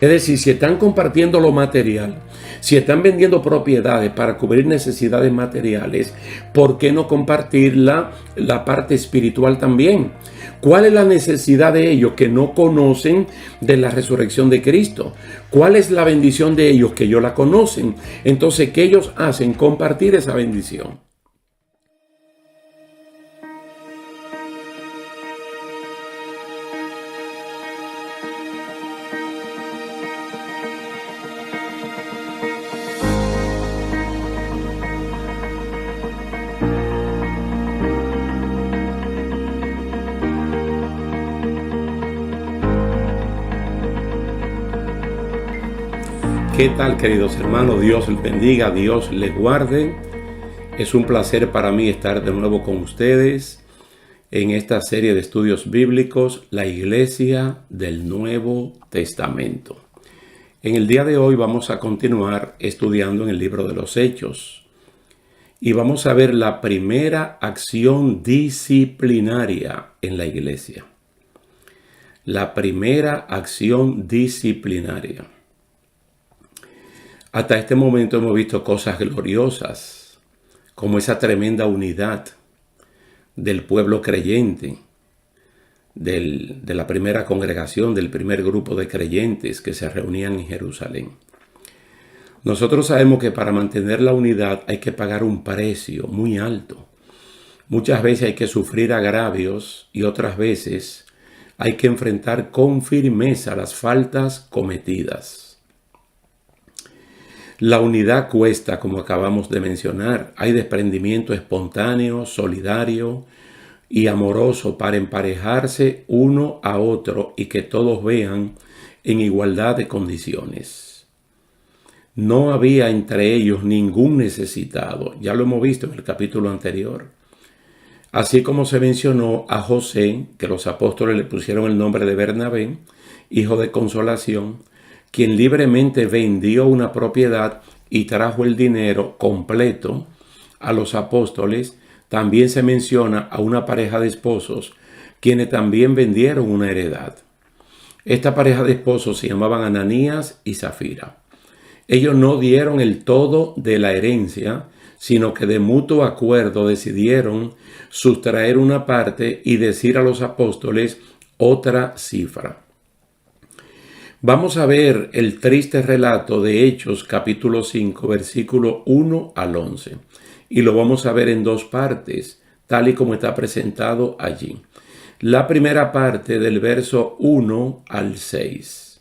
Es decir, si están compartiendo lo material, si están vendiendo propiedades para cubrir necesidades materiales, ¿por qué no compartir la parte espiritual también? ¿Cuál es la necesidad de ellos que no conocen de la resurrección de Cristo? ¿Cuál es la bendición de ellos que ellos la conocen? Entonces, ¿qué ellos hacen? Compartir esa bendición. ¿Qué tal, queridos hermanos? Dios les bendiga, Dios les guarde. Es un placer para mí estar de nuevo con ustedes en esta serie de estudios bíblicos, la Iglesia del Nuevo Testamento. En el día de hoy vamos a continuar estudiando en el libro de los Hechos y vamos a ver la primera acción disciplinaria en la iglesia. La primera acción disciplinaria. Hasta este momento hemos visto cosas gloriosas, como esa tremenda unidad del pueblo creyente, de la primera congregación, del primer grupo de creyentes que se reunían en Jerusalén. Nosotros sabemos que para mantener la unidad hay que pagar un precio muy alto. Muchas veces hay que sufrir agravios y otras veces hay que enfrentar con firmeza las faltas cometidas. La unidad cuesta, como acabamos de mencionar. Hay desprendimiento espontáneo, solidario y amoroso para emparejarse uno a otro y que todos vean en igualdad de condiciones. No había entre ellos ningún necesitado. Ya lo hemos visto en el capítulo anterior. Así como se mencionó a José, que los apóstoles le pusieron el nombre de Bernabé, hijo de consolación, quien libremente vendió una propiedad y trajo el dinero completo a los apóstoles. También se menciona a una pareja de esposos, quienes también vendieron una heredad. Esta pareja de esposos se llamaban Ananías y Zafira. Ellos no dieron el todo de la herencia, sino que de mutuo acuerdo decidieron sustraer una parte y decir a los apóstoles otra cifra. Vamos a ver el triste relato de Hechos capítulo 5, versículo 1 al 11. Y lo vamos a ver en dos partes, tal y como está presentado allí. La primera parte del verso 1 al 6.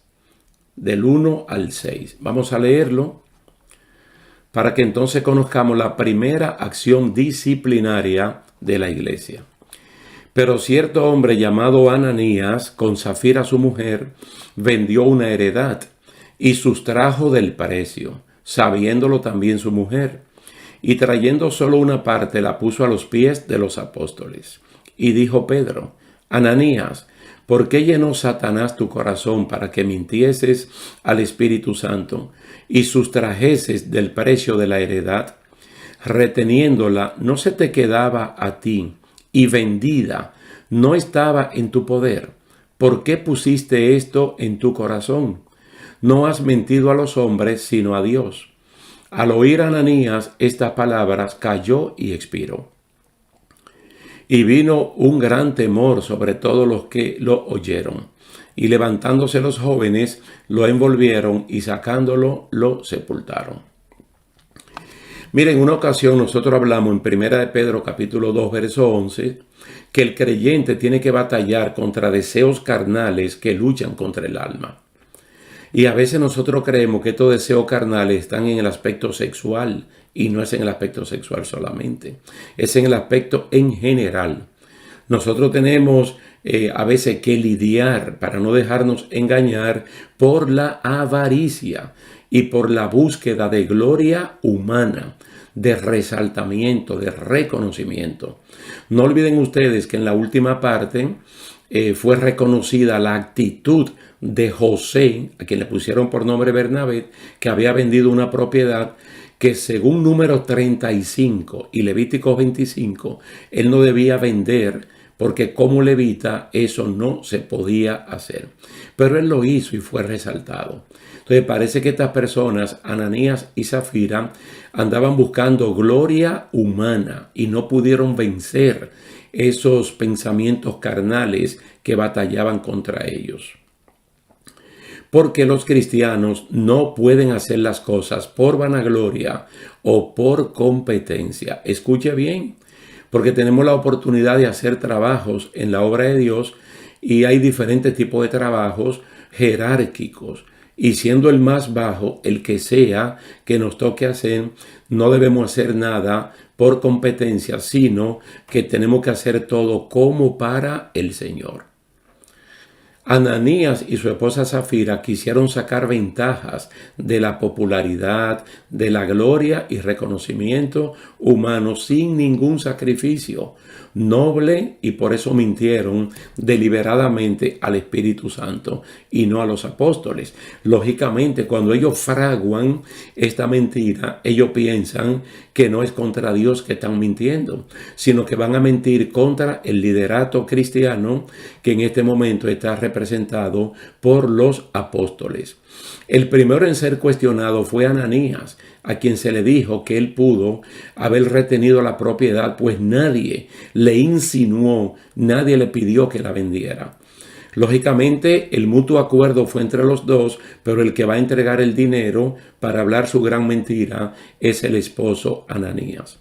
Del 1 al 6. Vamos a leerlo para que entonces conozcamos la primera acción disciplinaria de la iglesia. Pero cierto hombre llamado Ananías, con Zafira su mujer, vendió una heredad y sustrajo del precio, sabiéndolo también su mujer. Y trayendo solo una parte, la puso a los pies de los apóstoles. Y dijo Pedro: Ananías, ¿por qué llenó Satanás tu corazón para que mintieses al Espíritu Santo y sustrajeses del precio de la heredad? Reteniéndola, no se te quedaba a ti, y vendida no estaba en tu poder. ¿Por qué pusiste esto en tu corazón? No has mentido a los hombres, sino a Dios. Al oír Ananías estas palabras, cayó y expiró. Y vino un gran temor sobre todos los que lo oyeron. Y levantándose los jóvenes, lo envolvieron y sacándolo, lo sepultaron. Miren, en una ocasión nosotros hablamos en 1 de Pedro capítulo 2 verso 11 que el creyente tiene que batallar contra deseos carnales que luchan contra el alma. Y a veces nosotros creemos que estos deseos carnales están en el aspecto sexual y no es en el aspecto sexual solamente, es en el aspecto en general. Nosotros tenemos a veces que lidiar para no dejarnos engañar por la avaricia y por la búsqueda de gloria humana, de resaltamiento, de reconocimiento. No olviden ustedes que en la última parte fue reconocida la actitud de José, a quien le pusieron por nombre Bernabé, que había vendido una propiedad que según Números 35 y Levíticos 25, él no debía vender porque como levita eso no se podía hacer. Pero él lo hizo y fue resaltado. Entonces parece que estas personas, Ananías y Zafira, andaban buscando gloria humana y no pudieron vencer esos pensamientos carnales que batallaban contra ellos. Porque los cristianos no pueden hacer las cosas por vanagloria o por competencia. Escuche bien, porque tenemos la oportunidad de hacer trabajos en la obra de Dios y hay diferentes tipos de trabajos jerárquicos. Y siendo el más bajo, el que sea que nos toque hacer, no debemos hacer nada por competencia, sino que tenemos que hacer todo como para el Señor. Ananías y su esposa Zafira quisieron sacar ventajas de la popularidad, de la gloria y reconocimiento humano sin ningún sacrificio noble, y por eso mintieron deliberadamente al Espíritu Santo y no a los apóstoles. Lógicamente, cuando ellos fraguan esta mentira, ellos piensan que no es contra Dios que están mintiendo, sino que van a mentir contra el liderato cristiano que en este momento está representado por los apóstoles. El primero en ser cuestionado fue Ananías, a quien se le dijo que él pudo haber retenido la propiedad, pues nadie le insinuó, nadie le pidió que la vendiera. Lógicamente, el mutuo acuerdo fue entre los dos, pero el que va a entregar el dinero para hablar su gran mentira es el esposo Ananías.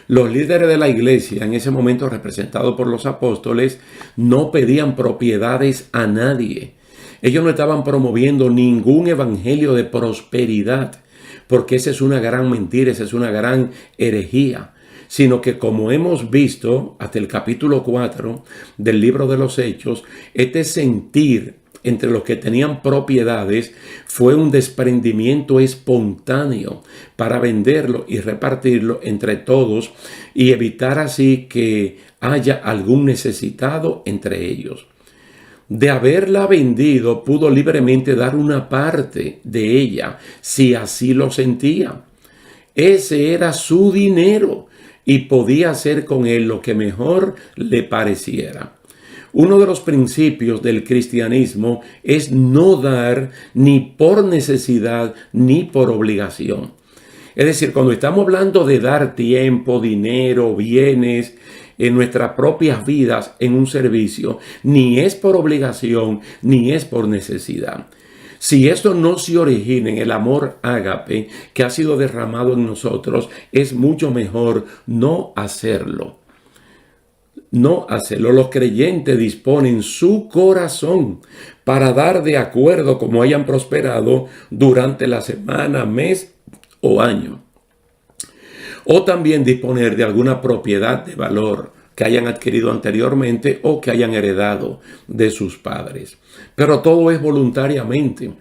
Los líderes de la iglesia, en ese momento representados por los apóstoles, no pedían propiedades a nadie. Ellos no estaban promoviendo ningún evangelio de prosperidad, porque esa es una gran mentira, esa es una gran herejía, sino que, como hemos visto hasta el capítulo 4 del libro de los Hechos, este sentir entre los que tenían propiedades fue un desprendimiento espontáneo para venderlo y repartirlo entre todos y evitar así que haya algún necesitado entre ellos. De haberla vendido, pudo libremente dar una parte de ella, si así lo sentía. Ese era su dinero y podía hacer con él lo que mejor le pareciera. Uno de los principios del cristianismo es no dar ni por necesidad ni por obligación. Es decir, cuando estamos hablando de dar tiempo, dinero, bienes, en nuestras propias vidas en un servicio, ni es por obligación, ni es por necesidad. Si esto no se origina en el amor ágape que ha sido derramado en nosotros, es mucho mejor no hacerlo. No hacerlo. Los creyentes disponen su corazón para dar de acuerdo como hayan prosperado durante la semana, mes o año. O también disponer de alguna propiedad de valor que hayan adquirido anteriormente o que hayan heredado de sus padres. Pero todo es voluntariamente.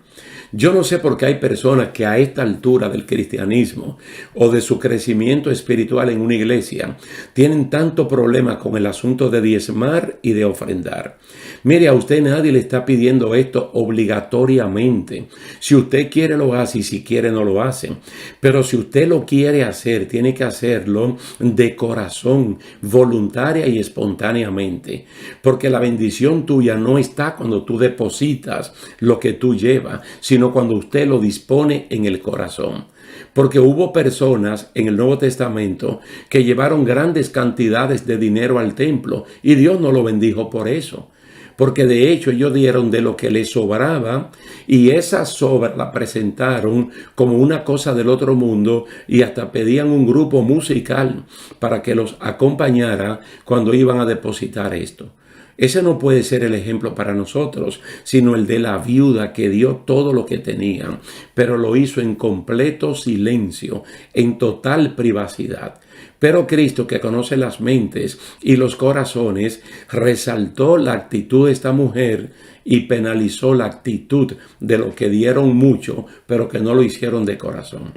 Yo no sé por qué hay personas que a esta altura del cristianismo o de su crecimiento espiritual en una iglesia tienen tanto problema con el asunto de diezmar y de ofrendar. Mire, a usted nadie le está pidiendo esto obligatoriamente. Si usted quiere lo hace y si quiere no lo hace. Pero si usted lo quiere hacer, tiene que hacerlo de corazón, voluntaria y espontáneamente. Porque la bendición tuya no está cuando tú depositas lo que tú llevas, sino cuando usted lo dispone en el corazón. Porque hubo personas en el Nuevo Testamento que llevaron grandes cantidades de dinero al templo y Dios no lo bendijo por eso. Porque de hecho ellos dieron de lo que les sobraba y esa sobra la presentaron como una cosa del otro mundo y hasta pedían un grupo musical para que los acompañara cuando iban a depositar esto. Ese no puede ser el ejemplo para nosotros, sino el de la viuda que dio todo lo que tenía, pero lo hizo en completo silencio, en total privacidad. Pero Cristo, que conoce las mentes y los corazones, resaltó la actitud de esta mujer y penalizó la actitud de los que dieron mucho, pero que no lo hicieron de corazón.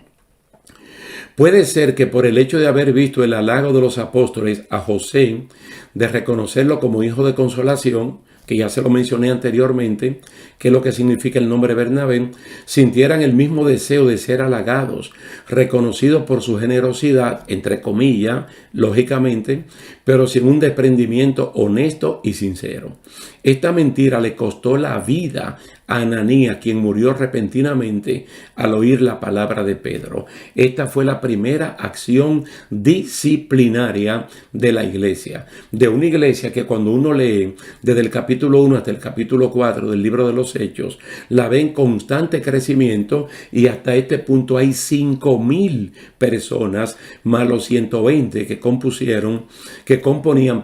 Puede ser que por el hecho de haber visto el halago de los apóstoles a José, de reconocerlo como hijo de consolación, que ya se lo mencioné anteriormente, que es lo que significa el nombre Bernabé, sintieran el mismo deseo de ser halagados, reconocidos por su generosidad, entre comillas, lógicamente, pero sin un desprendimiento honesto y sincero. Esta mentira le costó la vida a Ananías, quien murió repentinamente al oír la palabra de Pedro. Esta fue la primera acción disciplinaria de la iglesia. De una iglesia que cuando uno lee desde el capítulo 1 hasta el capítulo 4 del libro de los Hechos, la ve en constante crecimiento y hasta este punto hay 5,000 personas más los 120 que componían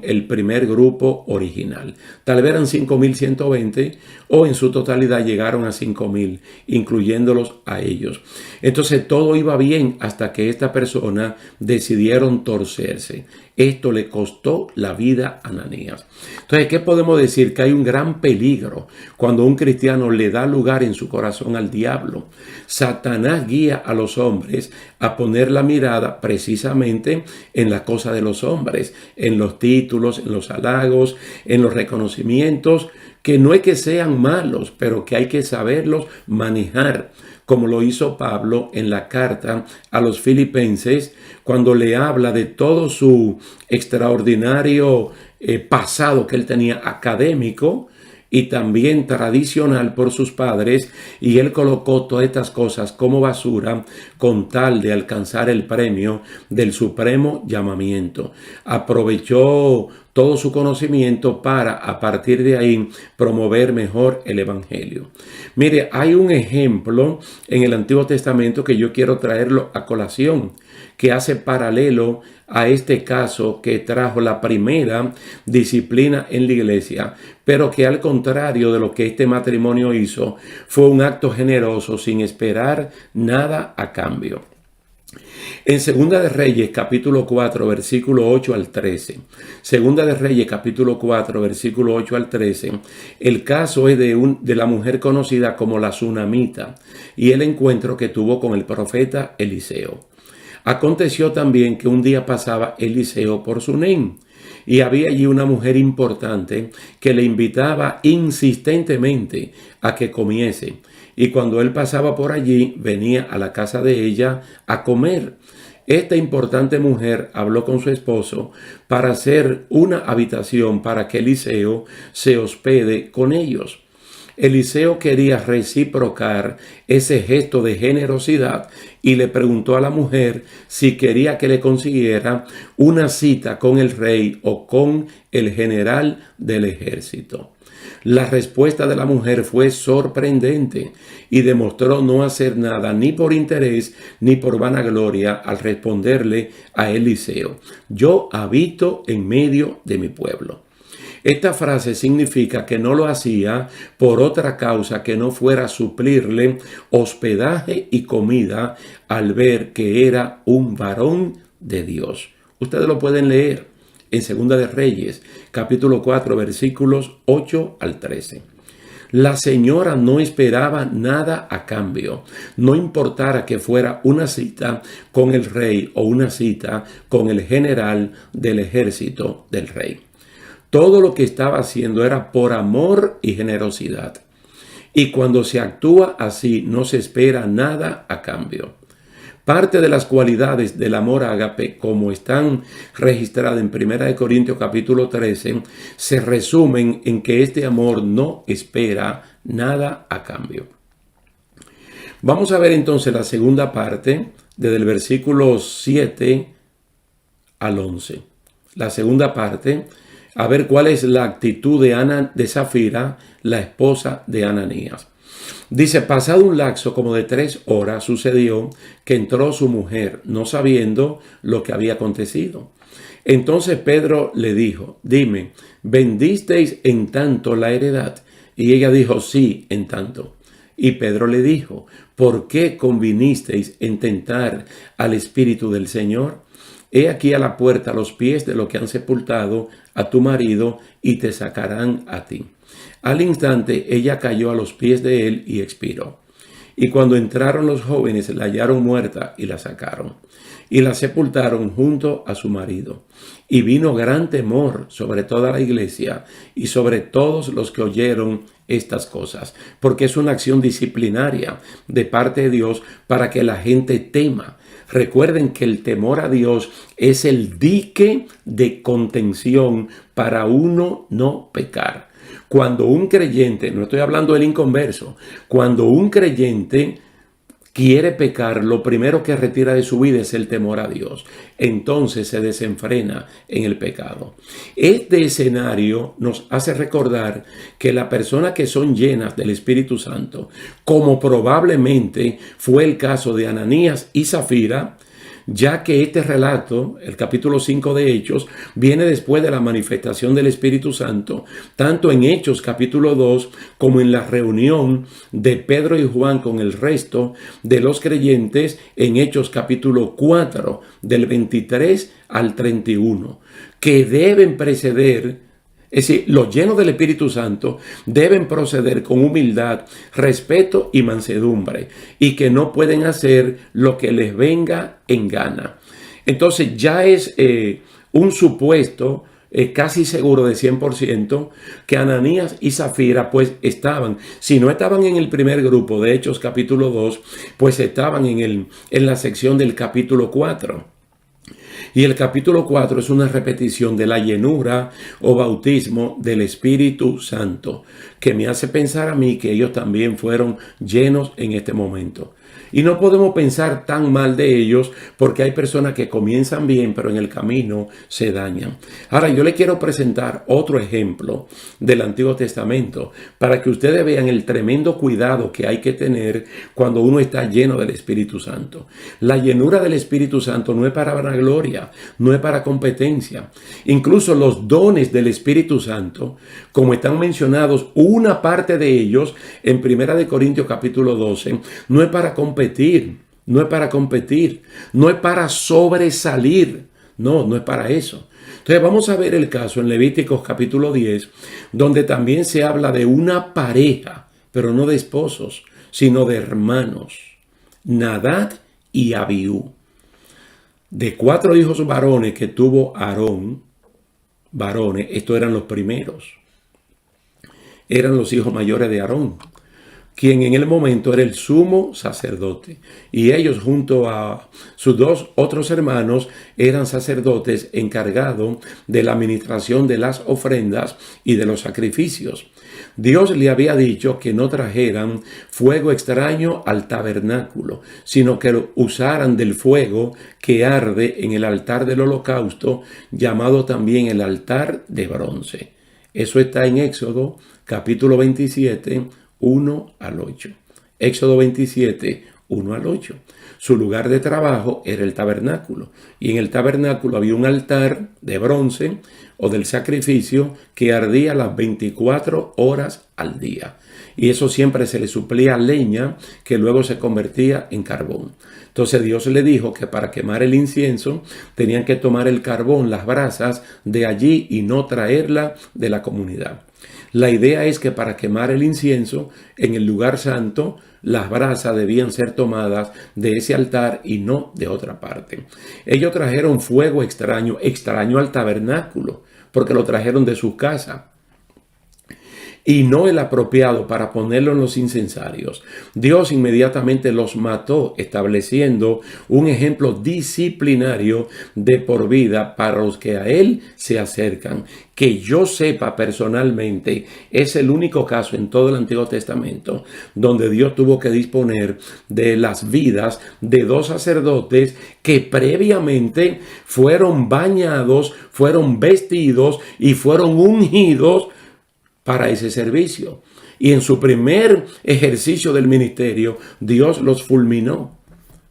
el primer grupo original. Tal vez eran 5,120 o en su totalidad llegaron a 5,000, incluyéndolos a ellos. Entonces todo iba bien hasta que esta persona decidieron torcerse. Esto le costó la vida a Ananías. Entonces, ¿qué podemos decir? Que hay un gran peligro cuando un cristiano le da lugar en su corazón al diablo. Satanás guía a los hombres a poner la mirada precisamente en la cosa de los hombres, en los títulos, en los halagos, en los reconocimientos, que no es que sean malos, pero que hay que saberlos manejar, como lo hizo Pablo en la carta a los Filipenses, cuando le habla de todo su extraordinario pasado que él tenía académico y también tradicional por sus padres, y él colocó todas estas cosas como basura con tal de alcanzar el premio del supremo llamamiento. Aprovechó todo su conocimiento para, a partir de ahí, promover mejor el evangelio. Mire, hay un ejemplo en el Antiguo Testamento que yo quiero traerlo a colación, que hace paralelo a este caso que trajo la primera disciplina en la iglesia, pero que al contrario de lo que este matrimonio hizo, fue un acto generoso sin esperar nada a cambio. En Segunda de Reyes, capítulo 4, versículo 8 al 13. Segunda de Reyes, capítulo 4, versículo 8 al 13. El caso es de la mujer conocida como la Sunamita y el encuentro que tuvo con el profeta Eliseo. Aconteció también que un día pasaba Eliseo por Sunem, y había allí una mujer importante que le invitaba insistentemente a que comiese. Y cuando él pasaba por allí, venía a la casa de ella a comer. Esta importante mujer habló con su esposo para hacer una habitación para que Eliseo se hospede con ellos. Eliseo quería reciprocar ese gesto de generosidad y le preguntó a la mujer si quería que le consiguiera una cita con el rey o con el general del ejército. La respuesta de la mujer fue sorprendente y demostró no hacer nada ni por interés ni por vanagloria al responderle a Eliseo: yo habito en medio de mi pueblo. Esta frase significa que no lo hacía por otra causa que no fuera suplirle hospedaje y comida al ver que era un varón de Dios. Ustedes lo pueden leer en Segunda de Reyes, capítulo 4, versículos 8 al 13. La señora no esperaba nada a cambio, no importara que fuera una cita con el rey o una cita con el general del ejército del rey. Todo lo que estaba haciendo era por amor y generosidad. Y cuando se actúa así, no se espera nada a cambio. Parte de las cualidades del amor ágape, como están registradas en 1 Corintios capítulo 13, se resumen en que este amor no espera nada a cambio. Vamos a ver entonces la segunda parte, desde el versículo 7 al 11. La segunda parte, a ver cuál es la actitud de Safira, la esposa de Ananías. Dice: pasado un lapso como de 3 horas, sucedió que entró su mujer, no sabiendo lo que había acontecido. Entonces Pedro le dijo: dime, ¿vendisteis en tanto la heredad? Y ella dijo: sí, en tanto. Y Pedro le dijo: ¿por qué convinisteis en tentar al Espíritu del Señor? He aquí a la puerta los pies de los que han sepultado a tu marido y te sacarán a ti. Al instante ella cayó a los pies de él y expiró. Y cuando entraron los jóvenes la hallaron muerta y la sacaron. y la sepultaron junto a su marido. Y vino gran temor sobre toda la iglesia y sobre todos los que oyeron estas cosas, porque es una acción disciplinaria de parte de Dios para que la gente tema. Recuerden que el temor a Dios es el dique de contención para uno no pecar. Cuando un creyente, no estoy hablando del inconverso, cuando un creyente quiere pecar, lo primero que retira de su vida es el temor a Dios. Entonces se desenfrena en el pecado. Este escenario nos hace recordar que las personas que son llenas del Espíritu Santo, como probablemente fue el caso de Ananías y Zafira, ya que este relato, el capítulo 5 de Hechos, viene después de la manifestación del Espíritu Santo, tanto en Hechos capítulo 2 como en la reunión de Pedro y Juan con el resto de los creyentes en Hechos capítulo 4, del 23 al 31, que deben preceder. Es decir, los llenos del Espíritu Santo deben proceder con humildad, respeto y mansedumbre, y que no pueden hacer lo que les venga en gana. Entonces ya es un supuesto casi seguro de 100% que Ananías y Zafira pues estaban, si no estaban en el primer grupo de Hechos capítulo 2, pues estaban en la sección del capítulo 4. Y el capítulo 4 es una repetición de la llenura o bautismo del Espíritu Santo, que me hace pensar a mí que ellos también fueron llenos en este momento. Y no podemos pensar tan mal de ellos porque hay personas que comienzan bien, pero en el camino se dañan. Ahora, yo le quiero presentar otro ejemplo del Antiguo Testamento para que ustedes vean el tremendo cuidado que hay que tener cuando uno está lleno del Espíritu Santo. La llenura del Espíritu Santo no es para vanagloria, no es para competencia. Incluso los dones del Espíritu Santo, como están mencionados, una parte de ellos en 1 Corintios capítulo 12, no es para competir, no es para competir, no es para sobresalir, no es para eso. Entonces vamos a ver el caso en Levíticos capítulo 10, donde también se habla de una pareja, pero no de esposos, sino de hermanos, Nadab y Abiú. De 4 hijos varones que tuvo Aarón, varones, estos eran los primeros, eran los hijos mayores de Aarón, quien en el momento era el sumo sacerdote. Y ellos junto a sus 2 otros hermanos eran sacerdotes encargados de la administración de las ofrendas y de los sacrificios. Dios le había dicho que no trajeran fuego extraño al tabernáculo, sino que usaran del fuego que arde en el altar del holocausto, llamado también el altar de bronce. Eso está en Éxodo capítulo 27, 1 al 8. Éxodo 27, 1 al 8. Su lugar de trabajo era el tabernáculo. Y en el tabernáculo había un altar de bronce o del sacrificio que ardía las 24 horas al día. Y eso siempre se le suplía leña que luego se convertía en carbón. Entonces Dios le dijo que para quemar el incienso tenían que tomar el carbón, las brasas de allí y no traerla de la comunidad. La idea es que para quemar el incienso en el lugar santo, las brasas debían ser tomadas de ese altar y no de otra parte. Ellos trajeron fuego extraño al tabernáculo, porque lo trajeron de sus casas. Y no el apropiado para ponerlo en los incensarios. Dios inmediatamente los mató, estableciendo un ejemplo disciplinario de por vida para los que a Él se acercan. Que yo sepa personalmente, es el único caso en todo el Antiguo Testamento donde Dios tuvo que disponer de las vidas de 2 sacerdotes que previamente fueron bañados, fueron vestidos y fueron ungidos para ese servicio. Y en su primer ejercicio del ministerio, Dios los fulminó,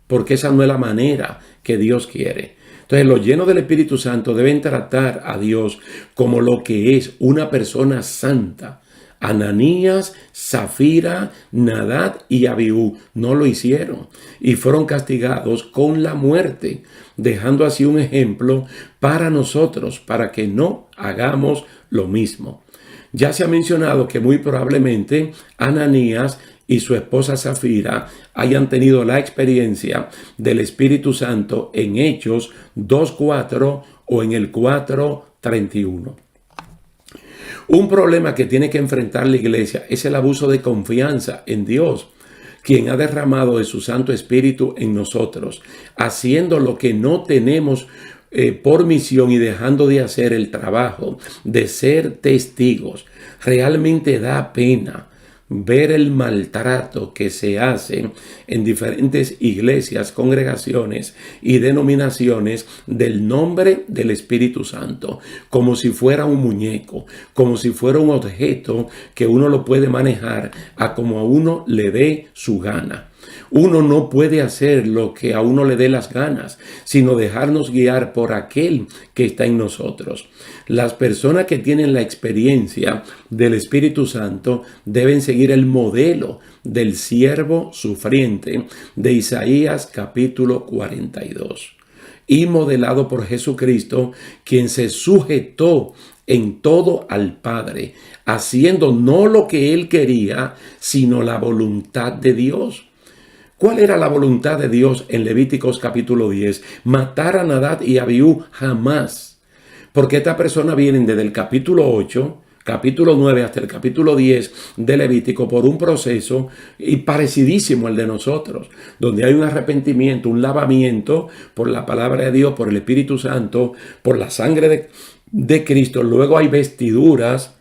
porque esa no es la manera que Dios quiere. Entonces, los llenos del Espíritu Santo deben tratar a Dios como lo que es una persona santa. Ananías, Zafira, Nadab y Abiú no lo hicieron y fueron castigados con la muerte, dejando así un ejemplo para nosotros, para que no hagamos lo mismo. Ya se ha mencionado que muy probablemente Ananías y su esposa Zafira hayan tenido la experiencia del Espíritu Santo en Hechos 2:4 o en el 4:31. Un problema que tiene que enfrentar la iglesia es el abuso de confianza en Dios, quien ha derramado de su Santo Espíritu en nosotros, haciendo lo que no tenemos por misión y dejando de hacer el trabajo de ser testigos. Realmente da pena ver el maltrato que se hace en diferentes iglesias, congregaciones y denominaciones del nombre del Espíritu Santo, como si fuera un muñeco, como si fuera un objeto que uno lo puede manejar a como a uno le dé su gana. Uno no puede hacer lo que a uno le dé las ganas, sino dejarnos guiar por aquel que está en nosotros. Las personas que tienen la experiencia del Espíritu Santo deben seguir el modelo del siervo sufriente de Isaías capítulo 42. Y modelado por Jesucristo, quien se sujetó en todo al Padre, haciendo no lo que él quería, sino la voluntad de Dios. ¿Cuál era la voluntad de Dios en Levíticos capítulo 10? Matar a Nadab y Abiú jamás. Porque estas personas vienen desde el capítulo 8, capítulo 9 hasta el capítulo 10 de Levítico por un proceso y parecidísimo al de nosotros, donde hay un arrepentimiento, un lavamiento por la palabra de Dios, por el Espíritu Santo, por la sangre de Cristo. Luego hay vestiduras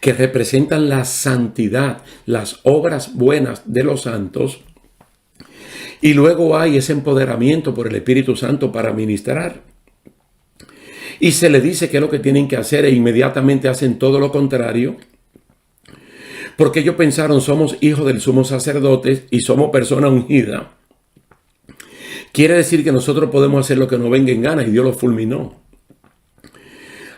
que representan la santidad, las obras buenas de los santos. Y luego hay ese empoderamiento por el Espíritu Santo para ministrar. Y se les dice qué es lo que tienen que hacer e inmediatamente hacen todo lo contrario. Porque ellos pensaron, somos hijos del sumo sacerdote y somos personas ungidas. Quiere decir que nosotros podemos hacer lo que nos venga en gana y Dios los fulminó.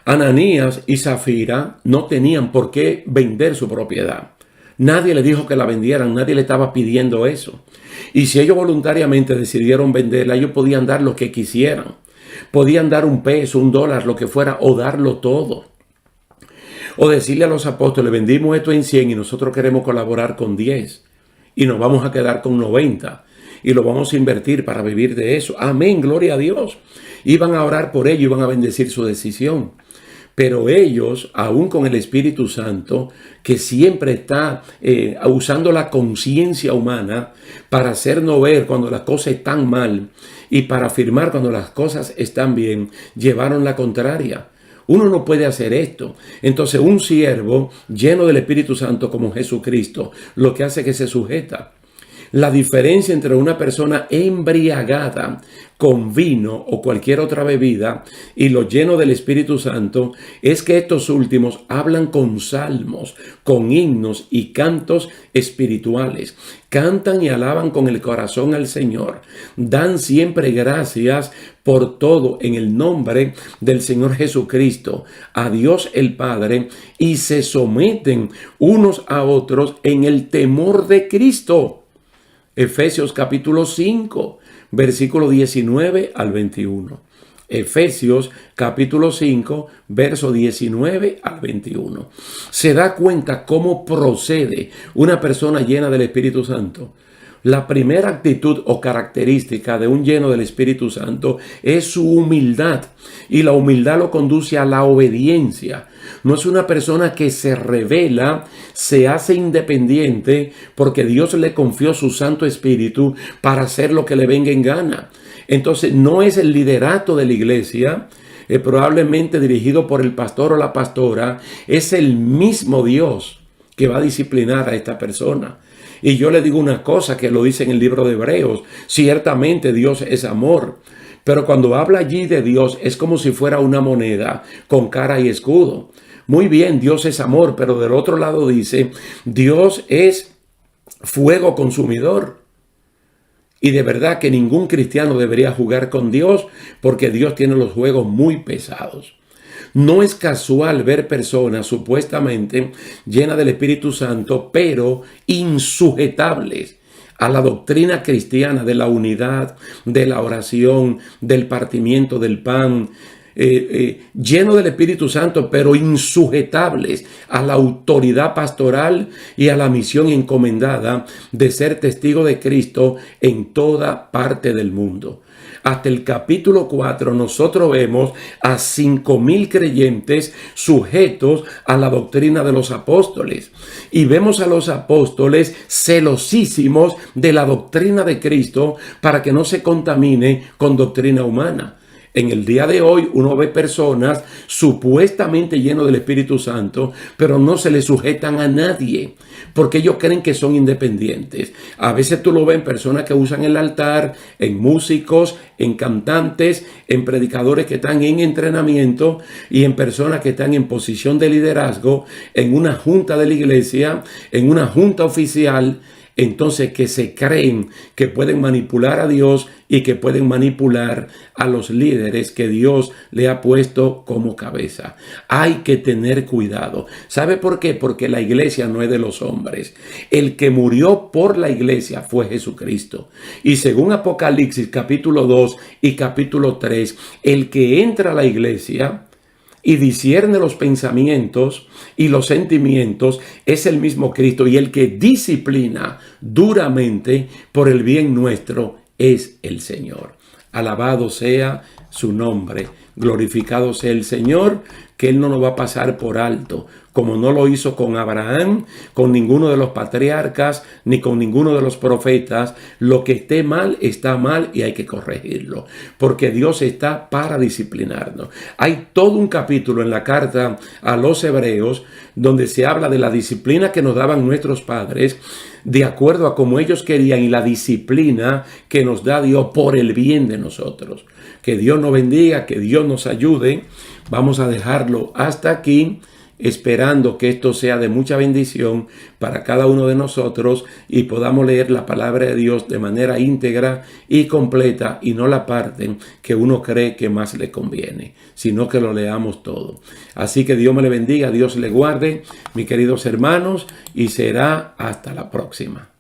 Ananías y Zafira no tenían por qué vender su propiedad. Nadie le dijo que la vendieran, nadie le estaba pidiendo eso. Y si ellos voluntariamente decidieron venderla, ellos podían dar lo que quisieran. Podían dar $1, $1, lo que fuera, o darlo todo. O decirle a los apóstoles, vendimos esto en 100 y nosotros queremos colaborar con 10. Y nos vamos a quedar con 90. Y lo vamos a invertir para vivir de eso. Amén, gloria a Dios. Iban a orar por ello, iban a bendecir su decisión. Pero ellos, aún con el Espíritu Santo, que siempre está usando la conciencia humana para hacernos ver cuando las cosas están mal y para afirmar cuando las cosas están bien, llevaron la contraria. Uno no puede hacer esto. Entonces, un siervo lleno del Espíritu Santo como Jesucristo, lo que hace es que se sujeta. La diferencia entre una persona embriagada con vino o cualquier otra bebida y lo lleno del Espíritu Santo es que estos últimos hablan con salmos, con himnos y cantos espirituales. Cantan y alaban con el corazón al Señor. Dan siempre gracias por todo en el nombre del Señor Jesucristo, a Dios el Padre, y se someten unos a otros en el temor de Cristo. Efesios capítulo 5, versículo 19 al 21. Efesios capítulo 5, verso 19 al 21. Se da cuenta cómo procede una persona llena del Espíritu Santo. La primera actitud o característica de un lleno del Espíritu Santo es su humildad. Y la humildad lo conduce a la obediencia. No es una persona que se revela, se hace independiente porque Dios le confió su Santo Espíritu para hacer lo que le venga en gana. Entonces no es el liderato de la iglesia, probablemente dirigido por el pastor o la pastora, es el mismo Dios que va a disciplinar a esta persona. Y yo le digo una cosa que lo dice en el libro de Hebreos, ciertamente Dios es amor. Pero cuando habla allí de Dios es como si fuera una moneda con cara y escudo. Muy bien, Dios es amor, pero del otro lado dice, Dios es fuego consumidor. Y de verdad que ningún cristiano debería jugar con Dios porque Dios tiene los juegos muy pesados. No es casual ver personas supuestamente llenas del Espíritu Santo, pero insujetables a la doctrina cristiana de la unidad, de la oración, del partimiento del pan. llenos del Espíritu Santo, pero insujetables a la autoridad pastoral y a la misión encomendada de ser testigo de Cristo en toda parte del mundo. Hasta el capítulo 4 nosotros vemos a 5,000 creyentes sujetos a la doctrina de los apóstoles. Y vemos a los apóstoles celosísimos de la doctrina de Cristo para que no se contamine con doctrina humana. En el día de hoy uno ve personas supuestamente llenas del Espíritu Santo, pero no se le sujetan a nadie, porque ellos creen que son independientes. A veces tú lo ves en personas que usan el altar, en músicos, en cantantes, en predicadores que están en entrenamiento y en personas que están en posición de liderazgo, en una junta de la iglesia, en una junta oficial. Entonces, que se creen que pueden manipular a Dios y que pueden manipular a los líderes que Dios le ha puesto como cabeza. Hay que tener cuidado. ¿Sabe por qué? Porque la iglesia no es de los hombres. El que murió por la iglesia fue Jesucristo. Y según Apocalipsis capítulo 2 y capítulo 3, el que entra a la iglesia y discierne los pensamientos y los sentimientos es el mismo Cristo, y el que disciplina duramente por el bien nuestro es el Señor. Alabado sea su nombre, glorificado sea el Señor, que Él no nos va a pasar por alto, como no lo hizo con Abraham, con ninguno de los patriarcas, ni con ninguno de los profetas. Lo que esté mal, está mal y hay que corregirlo, porque Dios está para disciplinarnos. Hay todo un capítulo en la carta a los Hebreos donde se habla de la disciplina que nos daban nuestros padres, de acuerdo a como ellos querían, y la disciplina que nos da Dios por el bien de nosotros. Que Dios nos bendiga, que Dios nos ayude. Vamos a dejarlo hasta aquí, esperando que esto sea de mucha bendición para cada uno de nosotros y podamos leer la palabra de Dios de manera íntegra y completa, y no la parte que uno cree que más le conviene, sino que lo leamos todo. Así que Dios me le bendiga, Dios le guarde, mis queridos hermanos, y será hasta la próxima.